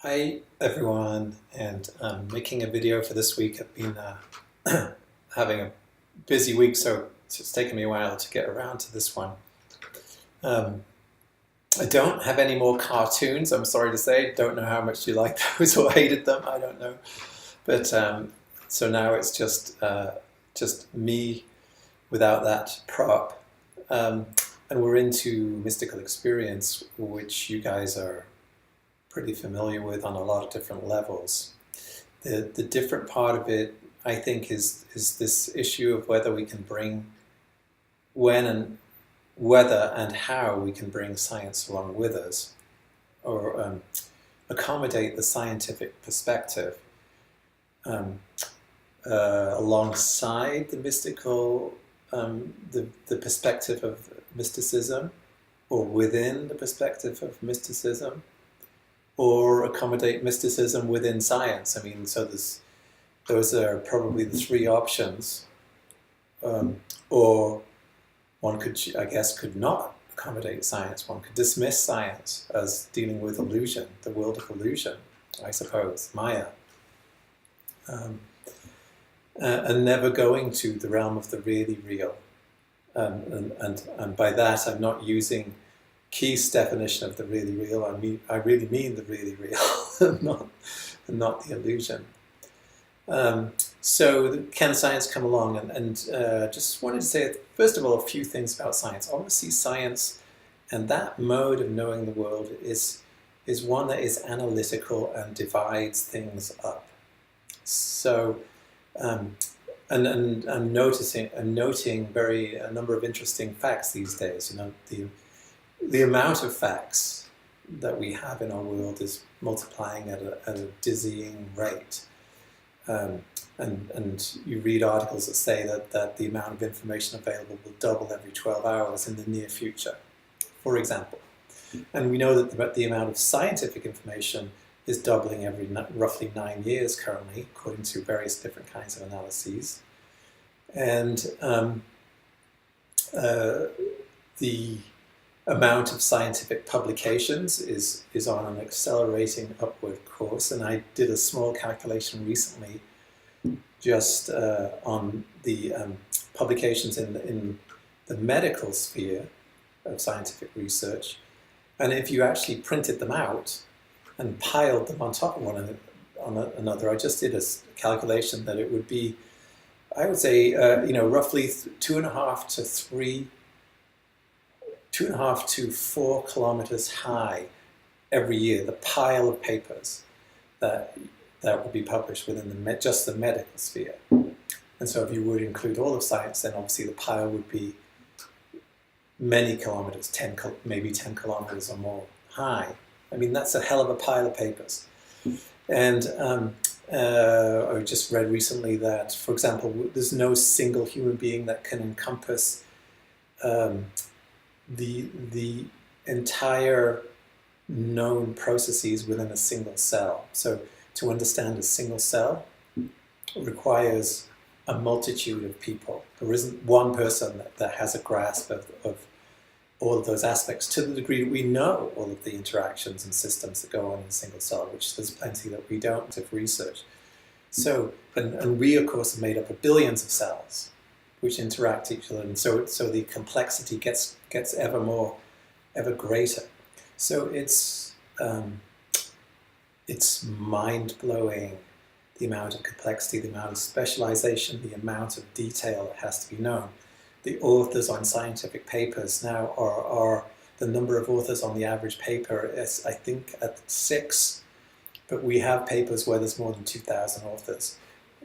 Hi everyone, and I'm making a video for this week. I've been having a busy week, so it's taken me a while to get around to this one. Um, I don't have any more cartoons, I'm sorry to say. Don't know how much you liked those or hated them, I don't know. But so now it's just me without that prop. And we're into mystical experience, which you guys are pretty familiar with on a lot of different levels. The different part of it, I think, is this issue of whether we can bring when and whether and how we can bring science along with us, or accommodate the scientific perspective um, alongside the mystical, the perspective of mysticism, or within the perspective of mysticism, or accommodate mysticism within science. I mean, so those are probably the three options. Or one could, I guess, could not accommodate science. One could dismiss science as dealing with illusion, the world of illusion, I suppose, Maya. And never going to the realm of the really real. And by that, I'm not using Keith's definition of the really real. I really mean the really real, not the illusion. So can science come along? And just wanted to say, first of all, a few things about science. Obviously, science and that mode of knowing the world is one that is analytical and divides things up. So, and I'm noting a number of interesting facts these days. You know, the amount of facts that we have in our world is multiplying at a dizzying rate. And you read articles that say that the amount of information available will double every 12 hours in the near future, for example. And we know that the amount of scientific information is doubling every roughly 9 years currently, according to various different kinds of analyses. And the amount of scientific publications is on an accelerating upward course. And I did a small calculation recently just on the publications in the medical sphere of scientific research. And if you actually printed them out and piled them on top of one another, I just did a calculation that it would be, I would say, roughly 2.5 to 4 kilometers high every year, the pile of papers that would be published within just the medical sphere. And so if you would include all of science, then obviously the pile would be many kilometers, maybe 10 kilometers or more high. I mean, that's a hell of a pile of papers. And I just read recently that, for example, there's no single human being that can encompass the entire known processes within a single cell. So to understand a single cell requires a multitude of people. There isn't one person that has a grasp of all of those aspects to the degree that we know all of the interactions and systems that go on in a single cell, which there's plenty that we don't of research. So, and we of course are made up of billions of cells which interact each other, and so the complexity gets ever greater. So it's mind-blowing, the amount of complexity, the amount of specialization, the amount of detail that has to be known. The authors on scientific papers now are the number of authors on the average paper is, I think, at 6, but we have papers where there's more than 2,000 authors.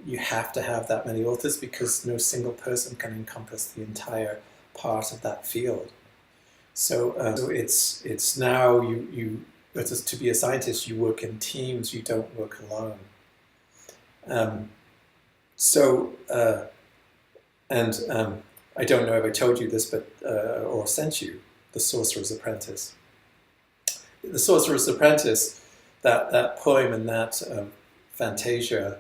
You have to have that many authors because no single person can encompass the entire part of that field. So it's now but to be a scientist, you work in teams, you don't work alone. I don't know if I told you this, but or sent you The Sorcerer's Apprentice. The Sorcerer's Apprentice, that poem and that Fantasia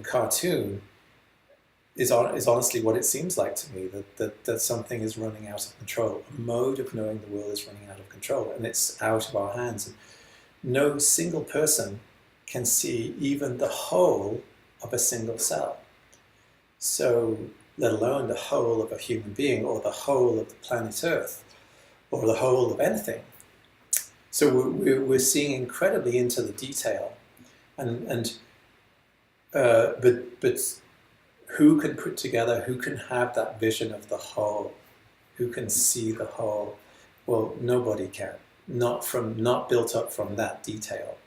cartoon is honestly what it seems like to me, that something is running out of control. A mode of knowing the world is running out of control, and it's out of our hands. And no single person can see even the whole of a single cell. So, let alone the whole of a human being, or the whole of the planet Earth, or the whole of anything. So we're seeing incredibly into the detail, but who can put together? Who can have that vision of the whole? Who can see the whole? Well, nobody can. Not built up from that detail.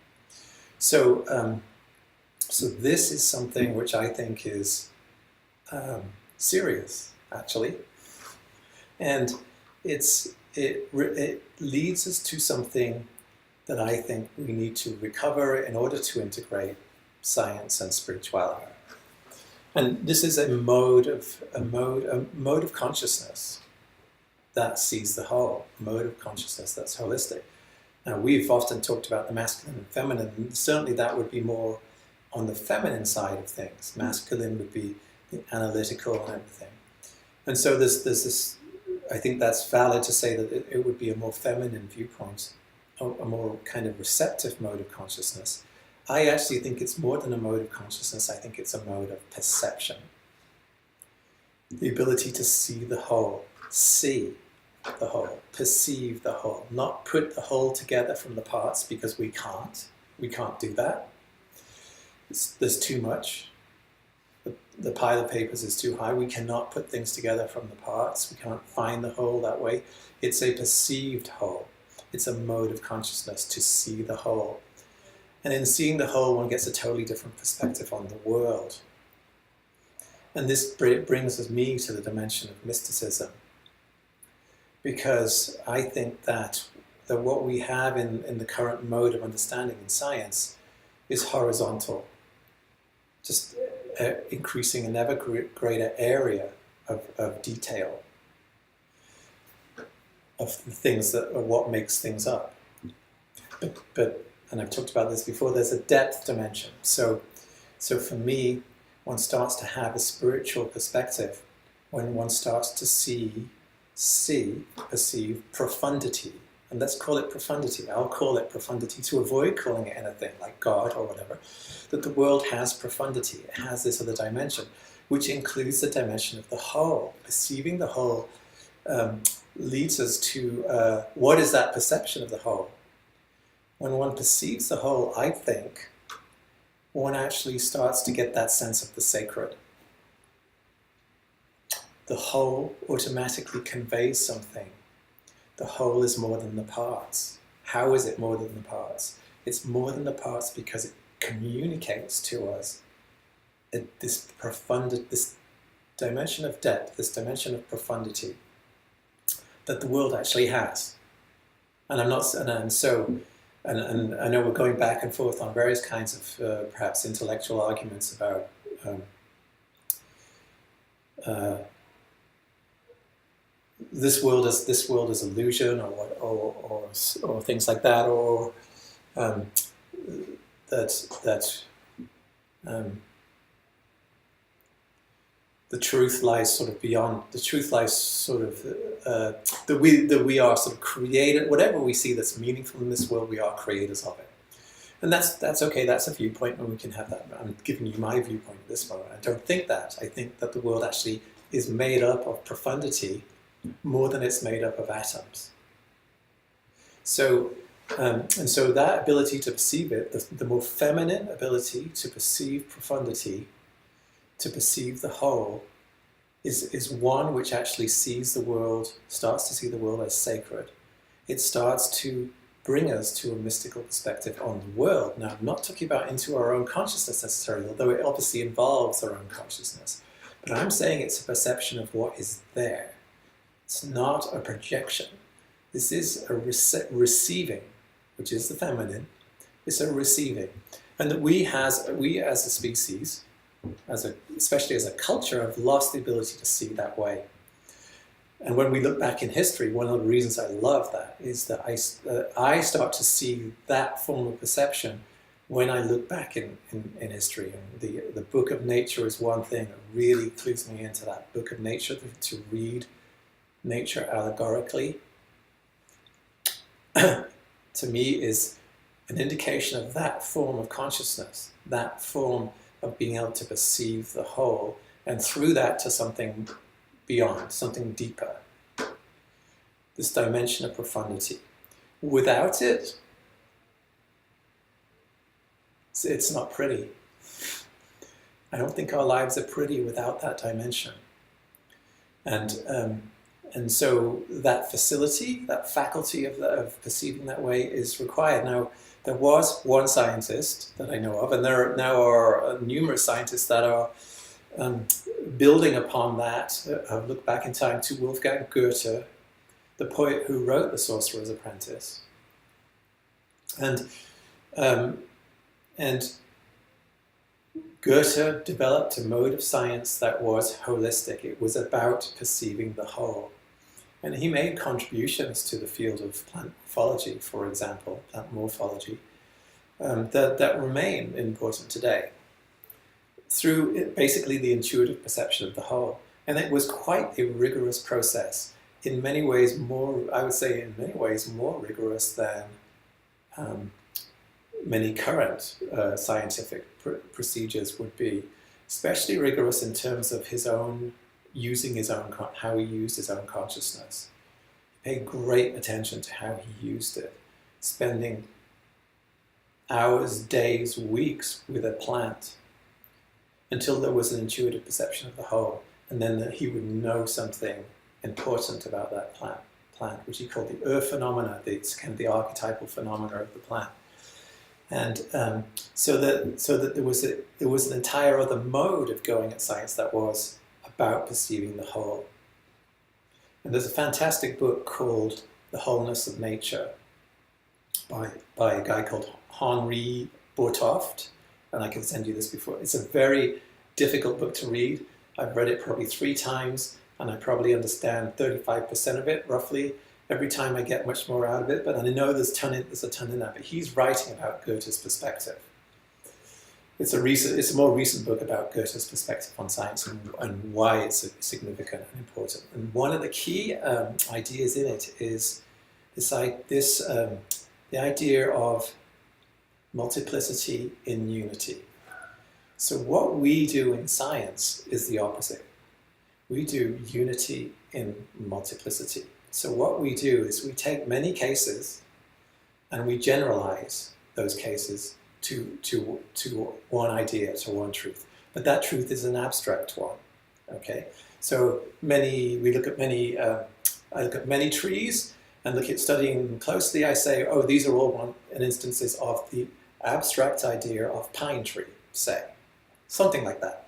So so this is something which I think is serious, actually, and it leads us to something that I think we need to recover in order to integrate science and spirituality. And this is a mode of consciousness that sees the whole, a mode of consciousness that's holistic. Now, we've often talked about the masculine and feminine, and certainly that would be more on the feminine side of things. Masculine would be the analytical and everything. And so there's this, I think that's valid to say that it would be a more feminine viewpoint, a more kind of receptive mode of consciousness. I actually think it's more than a mode of consciousness. I think it's a mode of perception. The ability to see the whole, perceive the whole, not put the whole together from the parts, because we can't. We can't do that. There's too much. The pile of papers is too high. We cannot put things together from the parts. We can't find the whole that way. It's a perceived whole. It's a mode of consciousness to see the whole. And in seeing the whole, one gets a totally different perspective on the world. And this brings me to the dimension of mysticism. Because I think that what we have in the current mode of understanding in science is horizontal. Just increasing an ever greater area of detail, of the things that are what makes things up. But and I've talked about this before, there's a depth dimension. So for me, one starts to have a spiritual perspective when one starts to perceive profundity. And let's call it profundity. I'll call it profundity to avoid calling it anything like God or whatever. That the world has profundity. It has this other dimension, which includes the dimension of the whole. Perceiving the whole leads us to what is that perception of the whole? When one perceives the whole, I think, one actually starts to get that sense of the sacred. The whole automatically conveys something. The whole is more than the parts. How is it more than the parts? It's more than the parts because it communicates to us this dimension of depth, this dimension of profundity that the world actually has. And And I know we're going back and forth on various kinds of perhaps intellectual arguments about this world is illusion, or things like that, or the truth lies sort of beyond. The truth lies sort of that we are sort of created. Whatever we see that's meaningful in this world, we are creators of it, and that's okay. That's a viewpoint, and we can have that. I'm giving you my viewpoint at this moment. I don't think that. I think that the world actually is made up of profundity more than it's made up of atoms. So, and so that ability to perceive it, the more feminine ability to perceive profundity, to perceive the whole, is one which actually sees the world, starts to see the world as sacred. It starts to bring us to a mystical perspective on the world. Now, I'm not talking about into our own consciousness necessarily, although it obviously involves our own consciousness. But I'm saying it's a perception of what is there. It's not a projection. This is a receiving, which is the feminine. It's a receiving. And that we as a species, especially as a culture, have lost the ability to see that way. And when we look back in history, one of the reasons I love that is that I start to see that form of perception when I look back in history. And the Book of Nature is one thing that really clues me into that Book of Nature, to read nature allegorically, to me is an indication of that form of consciousness, that form of being able to perceive the whole, and through that to something beyond, something deeper. This dimension of profundity. Without it, it's not pretty. I don't think our lives are pretty without that dimension. And so that facility, that faculty of perceiving that way is required. Now, there was one scientist that I know of, and there now are numerous scientists that are building upon that. I've looked back in time to Wolfgang Goethe, the poet who wrote The Sorcerer's Apprentice. And Goethe developed a mode of science that was holistic. It was about perceiving the whole. And he made contributions to the field of plant morphology, for example, plant morphology, that remain important today through basically the intuitive perception of the whole. And it was quite a rigorous process. In many ways more, I would say in many ways more rigorous than many current scientific procedures would be, especially rigorous in terms of his own using his own, how he used his own consciousness. He paid great attention to how he used it, spending hours, days, weeks with a plant until there was an intuitive perception of the whole, and then that he would know something important about that plant, which he called the phenomena, it's kind of the archetypal phenomena of the plant. And so that there was an entire other mode of going at science that was about perceiving the whole. And there's a fantastic book called The Wholeness of Nature by a guy called Henri Bourtoft, and I can send you this before. It's a very difficult book to read. I've read it probably 3 times, and I probably understand 35% of it, roughly. Every time I get much more out of it, but I know there's a ton in that. But he's writing about Goethe's perspective. It's a more recent book about Goethe's perspective on science and why it's significant and important. And one of the key ideas in it is the idea of multiplicity in unity. So what we do in science is the opposite. We do unity in multiplicity. So what we do is we take many cases and we generalize those cases to one idea, to one truth. But that truth is an abstract one. Okay? So I look at many trees and look at studying them closely. I say, oh, these are all instances of the abstract idea of pine tree, say. Something like that.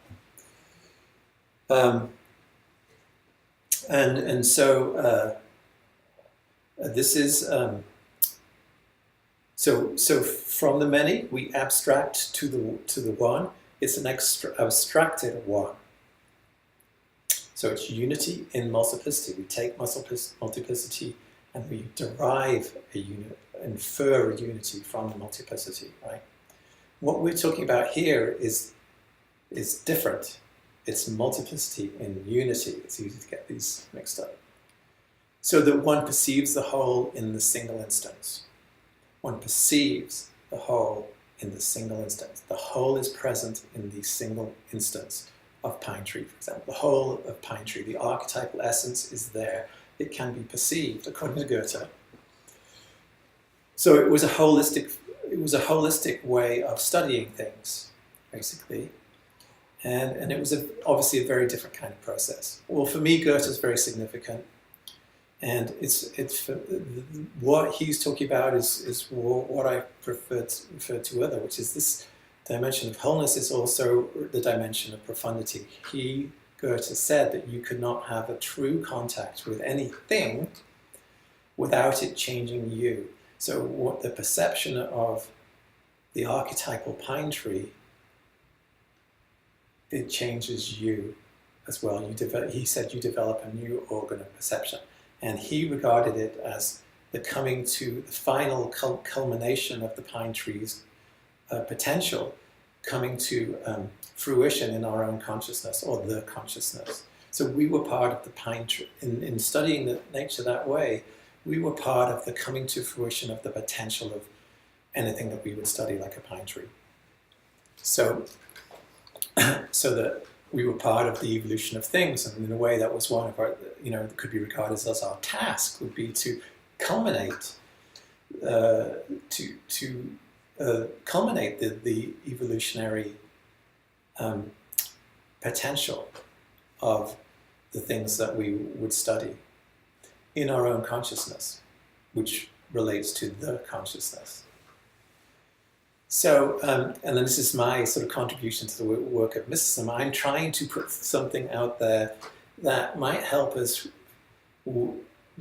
This is so from the many we abstract to the one. It's an abstracted one. So it's unity in multiplicity. We take multiplicity and we derive infer a unity from the multiplicity. Right. What we're talking about here is different. It's multiplicity in unity. It's easy to get these mixed up. So that one perceives the whole in the single instance. One perceives the whole in the single instance. The whole is present in the single instance of pine tree, for example. The whole of pine tree, the archetypal essence is there. It can be perceived, according to Goethe. So it was a holistic way of studying things, basically. And it was obviously a very different kind of process. Well, for me, Goethe is very significant. And it's what he's talking about is what I refer to other, which is this dimension of wholeness is also the dimension of profundity. Goethe said that you could not have a true contact with anything without it changing you. So what the perception of the archetypal pine tree, it changes you as well. He said you develop a new organ of perception. And he regarded it as the coming to the final culmination of the pine tree's potential, coming to fruition in our own consciousness, or the consciousness. So we were part of the pine tree. In studying the nature that way, we were part of the coming to fruition of the potential anything that we would study like a pine tree. So, so that we were part of the evolution of things, and in a way that was one of our, that could be regarded as our task, would be to culminate, culminate the evolutionary potential of the things that we would study in our own consciousness, which relates to the consciousness. So, and then this is my sort of contribution to the work of mysticism. I'm trying to put something out there that might help us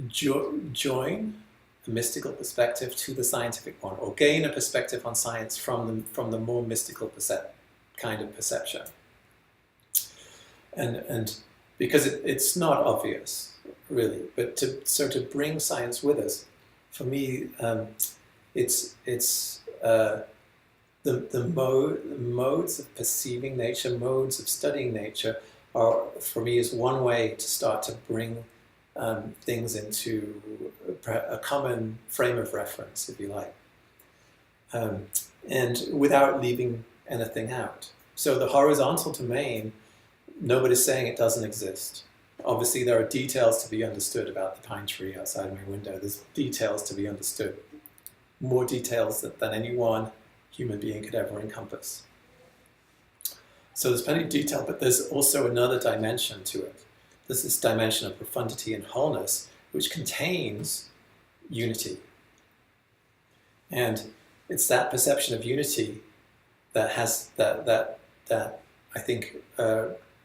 join a mystical perspective to the scientific one, or gain a perspective on science from the more mystical kind of perception. And because it's not obvious, really, but to bring science with us, for me, it's the modes of perceiving nature, modes of studying nature, are, for me, is one way to start to bring things into a common frame of reference, if you like, and without leaving anything out. So the horizontal domain, nobody's saying it doesn't exist. Obviously, there are details to be understood about the pine tree outside my window. There's details to be understood, more details than any one human being could ever encompass. So there's plenty of detail, but there's also another dimension to it. There's this dimension of profundity and wholeness, which contains unity. And it's that perception of unity that has that I think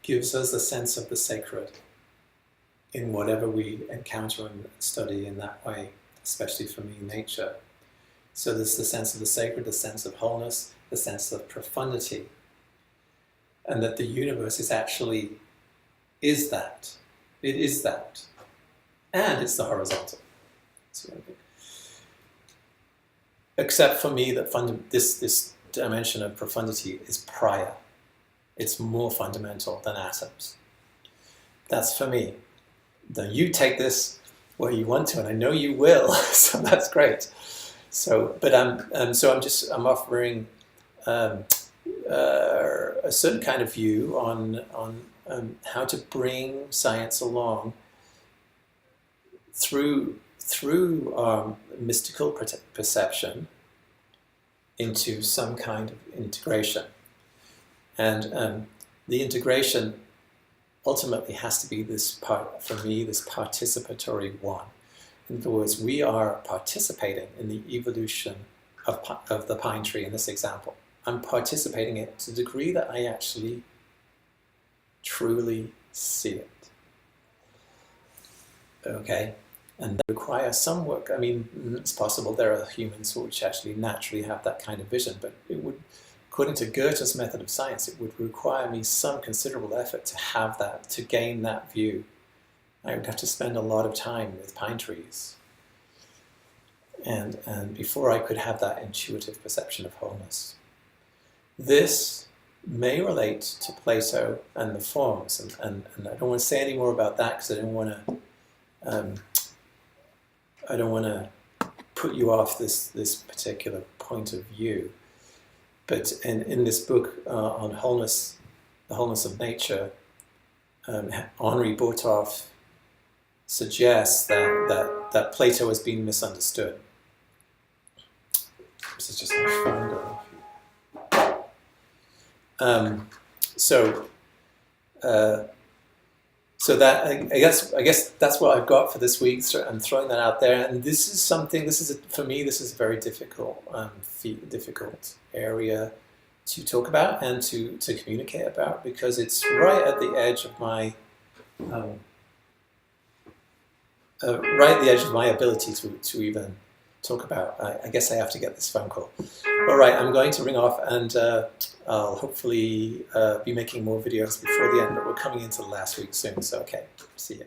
gives us a sense of the sacred in whatever we encounter and study in that way, especially for me, nature. So there's the sense of the sacred, the sense of wholeness, the sense of profundity, and that the universe is that. It is that. And it's the horizontal. Except for me that this dimension of profundity is prior. It's more fundamental than atoms. That's for me. Now you take this where you want to, and I know you will, so that's great. So, but I'm offering a certain kind of view on how to bring science along through mystical perception into some kind of integration, and the integration ultimately has to be this participatory one. In other words, we are participating in the evolution of the pine tree in this example. I'm participating in it to the degree that I actually truly see it. Okay? And that requires some work. I mean, it's possible there are humans which actually naturally have that kind of vision, but it would, according to Goethe's method of science, it would require me some considerable effort to have that, to gain that view. I would have to spend a lot of time with pine trees, and before I could have that intuitive perception of wholeness. This may relate to Plato and the forms, and I don't want to say any more about that because I don't want to put you off this particular point of view. But in this book on wholeness, the wholeness of nature, Henri Bourtoff suggests that Plato has been misunderstood. This is just my phone going off. So that I guess that's what I've got for this week. So I'm throwing that out there, and this is something. For me, this is a very difficult area to talk about and to communicate about, because it's right at the edge of my ability to even talk about. I guess I have to get this phone call. All right, I'm going to ring off, and I'll hopefully be making more videos before the end, but we're coming into the last week soon, so okay, see ya.